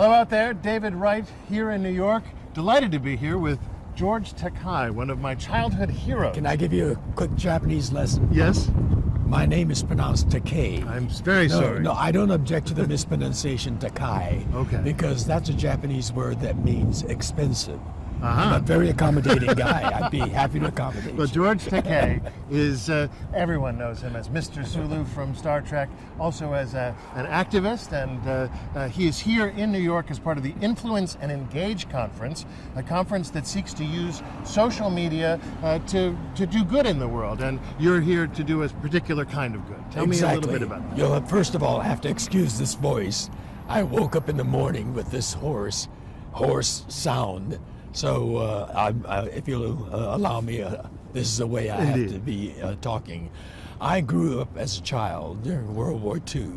Hello out there, David Wright here in New York. Delighted to be here with George Takei, one of my childhood heroes. Can I give you a quick Japanese lesson? Yes? My name is pronounced Takei. I'm very sorry. No, I don't object to the mispronunciation Takei. Okay. Because that's a Japanese word that means expensive. I'm a very accommodating guy. I'd be happy to accommodate Well, you. George Takei is, everyone knows him as Mr. Sulu from Star Trek, also as an activist, and he is here in New York as part of the Influence and Engage Conference, a conference that seeks to use social media to do good in the world, and you're here to do a particular kind of good. Tell me a little bit about that. You'll first of all have to excuse this voice. I woke up in the morning with this hoarse sound. So if you'll allow me, this is the way I have to be talking. I grew up as a child during World War II,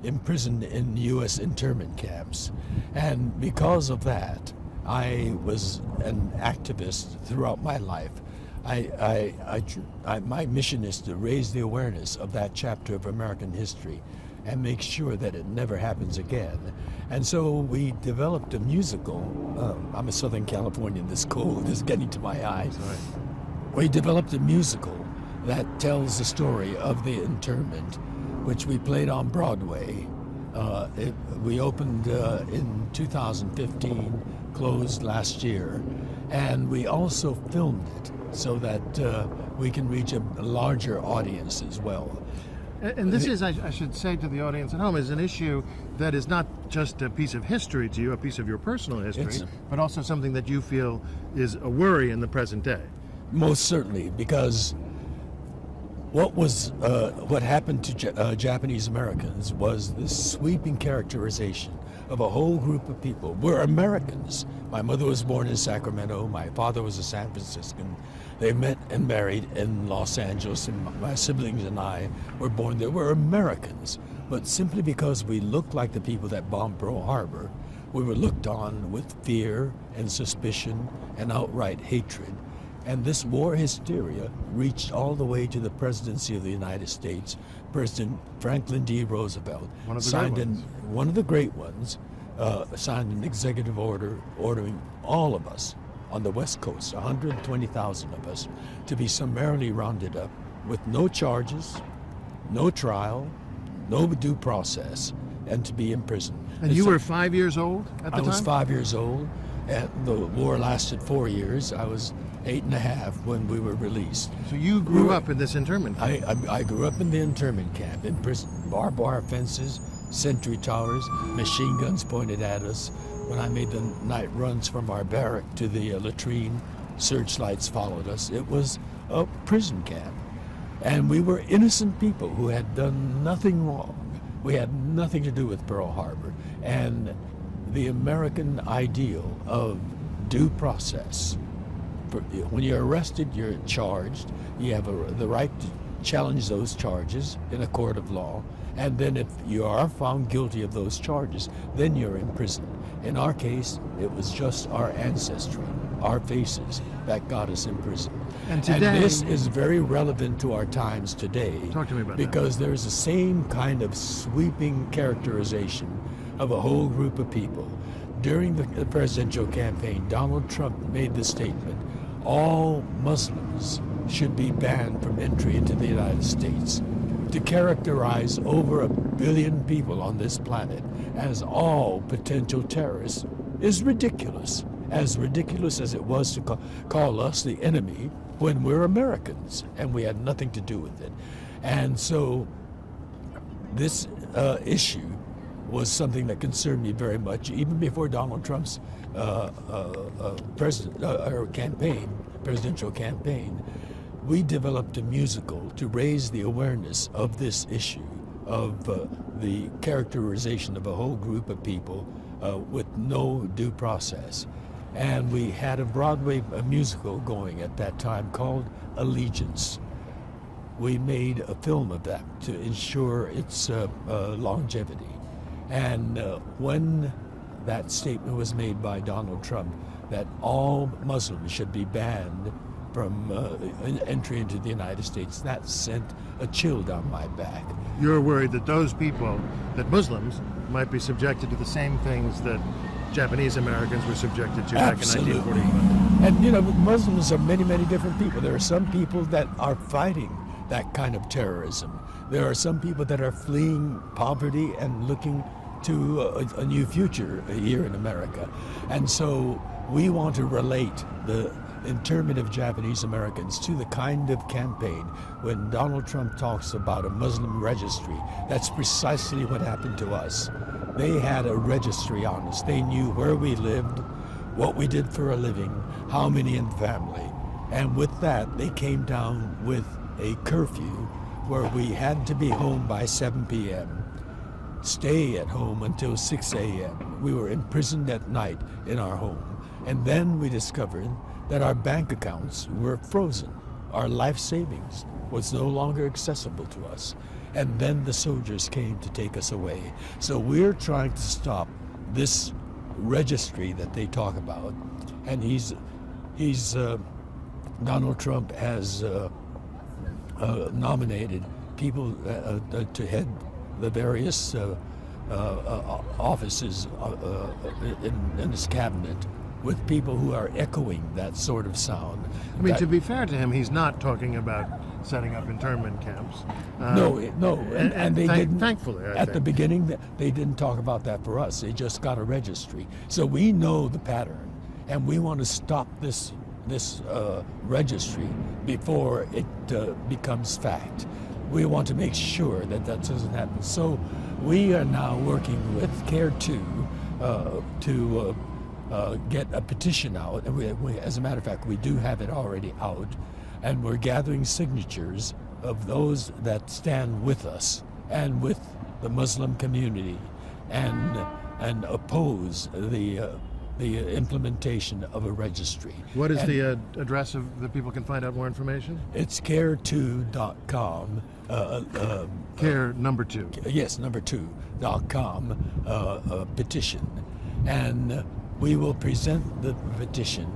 imprisoned in U.S. internment camps. And because of that, I was an activist throughout my life. My mission is to raise the awareness of that chapter of American history and make sure that it never happens again. And so we developed a musical. I'm a Southern Californian, this cold is getting to my eyes. We developed a musical that tells the story of the internment, which we played on Broadway. We opened in 2015, closed last year, and we also filmed it so that we can reach a larger audience as well. And this is, I should say to the audience at home, is an issue that is not just a piece of history to you, a piece of your personal history, but also something that you feel is a worry in the present day. Most certainly, because what happened to Japanese Americans was this sweeping characterization of a whole group of people. We're Americans. My mother was born in Sacramento. My father was a San Franciscan. They met and married in Los Angeles, and my siblings and I were born there. We're Americans. But simply because we looked like the people that bombed Pearl Harbor, we were looked on with fear and suspicion and outright hatred. And this war hysteria reached all the way to the presidency of the United States. President Franklin D. Roosevelt signed one of the great ones, signed an executive order ordering all of us on the West Coast, 120,000 of us, to be summarily rounded up with no charges, no trial, no due process, and to be imprisoned. And you were 5 years old at the time? I was 5 years old, and the war lasted 4 years. I was 8.5 when we were released. So you grew up in this internment camp? I grew up in the internment camp, in prison, barbed wire fences, sentry towers, machine guns pointed at us. When I made the night runs from our barrack to the latrine, searchlights followed us. It was a prison camp. And we were innocent people who had done nothing wrong. We had nothing to do with Pearl Harbor. And the American ideal of due process. When you're arrested, you're charged. You have the right to challenge those charges in a court of law. And then if you are found guilty of those charges, then you're in prison. In our case, it was just our ancestry, our faces, that got us in prison. And today, and this is very relevant to our times today. Talk to me about because there's the same kind of sweeping characterization of a whole group of people. During the presidential campaign, Donald Trump made the statement, all Muslims should be banned from entry into the United States. To characterize over 1 billion people on this planet as all potential terrorists is ridiculous. As ridiculous as it was to call us the enemy when we're Americans and we had nothing to do with it. And so this issue was something that concerned me very much, even before Donald Trump's presidential campaign. We developed a musical to raise the awareness of this issue, of the characterization of a whole group of people with no due process. And we had a Broadway musical going at that time called Allegiance. We made a film of that to ensure its longevity. And when that statement was made by Donald Trump that all Muslims should be banned from entry into the United States, that sent a chill down my back. You're worried that those people, that Muslims, might be subjected to the same things that Japanese Americans were subjected to back in Absolutely. 1945. And you know, Muslims are many, many different people. There are some people that are fighting that kind of terrorism. There are some people that are fleeing poverty and looking to a new future here in America. And so we want to relate the internment of Japanese Americans to the kind of campaign when Donald Trump talks about a Muslim registry. That's precisely what happened to us. They had a registry on us. They knew where we lived, what we did for a living, how many in the family. And with that, they came down with a curfew where we had to be home by 7 p.m., stay at home until 6 a.m. We were imprisoned at night in our home. And then we discovered that our bank accounts were frozen. Our life savings was no longer accessible to us. And then the soldiers came to take us away. So we're trying to stop this registry that they talk about. And Donald Trump has nominated people to head the various offices in his cabinet with people who are echoing that sort of sound. I mean, to be fair to him, he's not talking about setting up internment camps. No, and they didn't. Thankfully, at the beginning, they didn't talk about that for us. They just got a registry, so we know the pattern, and we want to stop this registry before it becomes fact. We want to make sure that that doesn't happen. So we are now working with CARE 2 to get a petition out. And as a matter of fact, we do have it already out. And we're gathering signatures of those that stand with us and with the Muslim community and oppose the implementation of a registry. What is the address that people can find out more information? It's care2.com. Care number 2. Yes, number 2.com petition. And we will present the petition.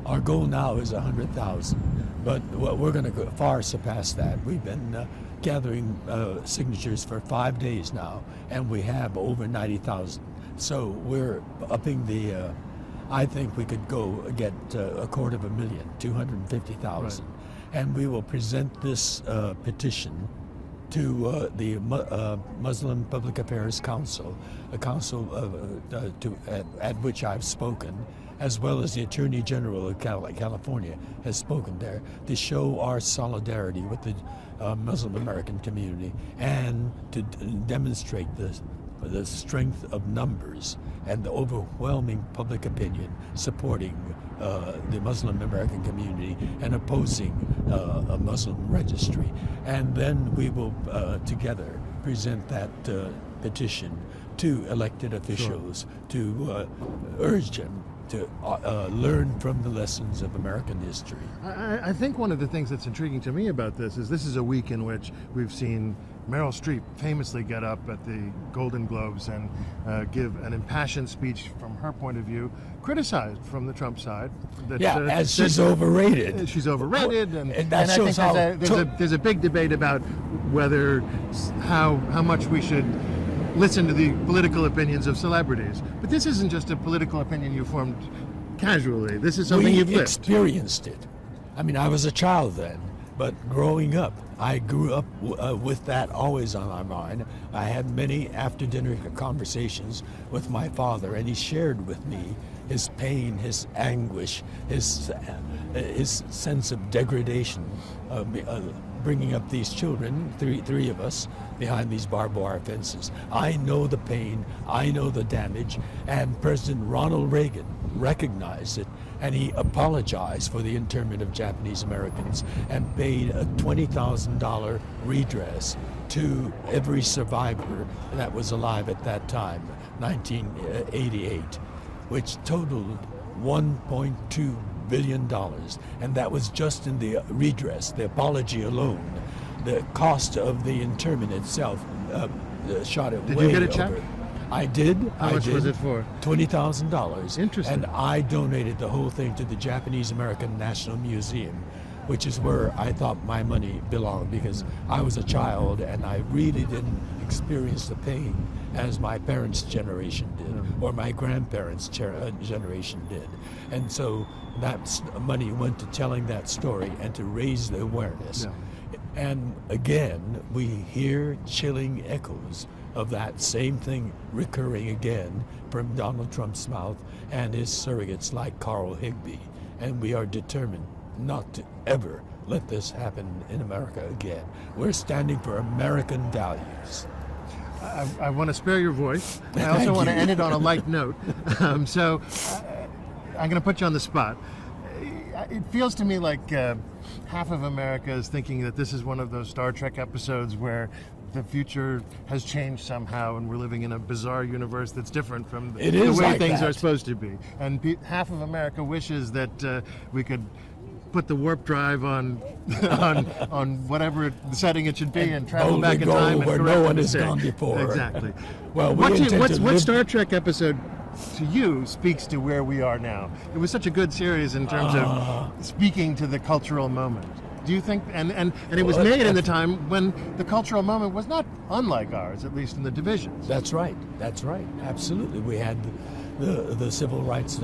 Our goal now is 100,000, but we're going to far surpass that. We've been gathering signatures for 5 days now, and we have over 90,000. So we're upping the, I think we could go get 250,000, 250,000. Right. And we will present this petition to the Muslim Public Affairs Council, a council at which I've spoken, as well as the Attorney General of California has spoken there, to show our solidarity with the Muslim American community and to demonstrate the strength of numbers and the overwhelming public opinion supporting the Muslim American community and opposing a Muslim registry. And then we will together present that petition to elected officials to urge them to learn from the lessons of American history. I think one of the things that's intriguing to me about this is a week in which we've seen Meryl Streep famously get up at the Golden Globes and give an impassioned speech from her point of view, criticized from the Trump side. That, as she's overrated. She's overrated, and that I shows think there's a big debate about whether how much we should listen to the political opinions of celebrities. But this isn't just a political opinion you formed casually. This is something you've lived. We experienced it. I mean, I was a child then, but growing up, I grew up with that always on my mind. I had many after-dinner conversations with my father, and he shared with me his pain, his anguish, his sense of degradation, bringing up these children, three of us, behind these barbed wire fences. I know the pain, I know the damage, and President Ronald Reagan recognized it, and he apologized for the internment of Japanese Americans and paid a $20,000 redress to every survivor that was alive at that time, 1988, which totaled $1.2 billion, and that was just in the redress, the apology alone. The cost of the internment itself shot it way over. Did you get a check? I did. How much was it for? $20,000. Interesting. And I donated the whole thing to the Japanese American National Museum, which is where I thought my money belonged, because I was a child and I really didn't experience the pain as my parents' generation did, or my grandparents' generation did. And so that money went to telling that story and to raise the awareness. And again, we hear chilling echoes of that same thing recurring again from Donald Trump's mouth and his surrogates like Carl Higbie. And we are determined not to ever let this happen in America again. We're standing for American values. I want to spare your voice. I also want to end it on a light note. So I'm going to put you on the spot. It feels to me like half of America is thinking that this is one of those Star Trek episodes where the future has changed somehow and we're living in a bizarre universe that's different from the way like things that. are supposed to be. And half of America wishes that we could put the warp drive on whatever setting it should be and travel back in time and where correct no one the has mistake. gone before. Exactly. Well, what Star Trek episode to you speaks to where we are now? It was such a good series in terms of speaking to the cultural moment. Do you think, and it was made in the time when the cultural moment was not unlike ours, at least in the divisions. That's right. Absolutely. We had the civil rights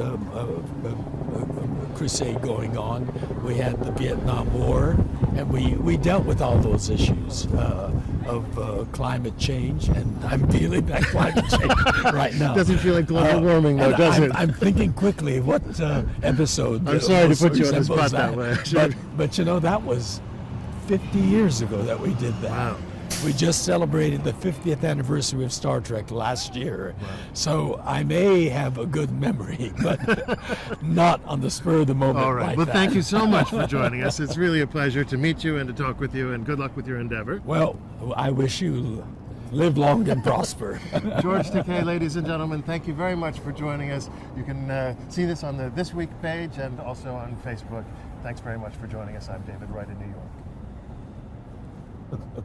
crusade going on. We had the Vietnam War, and we dealt with all those issues of climate change, and I'm feeling that climate change right now. Doesn't feel like global warming, though, does it? I'm thinking quickly, what episode? I'm sorry to put you on the spot that way. But you know, that was 50 years ago that we did that. Wow. We just celebrated the 50th anniversary of Star Trek last year. Wow. So I may have a good memory, but not on the spur of the moment. All right. Like Well, that. Thank you so much for joining us. It's really a pleasure to meet you and to talk with you, and good luck with your endeavor. Well, I wish you live long and prosper. George Takei, ladies and gentlemen, thank you very much for joining us. You can see this on the This Week page and also on Facebook. Thanks very much for joining us. I'm David Wright in New York.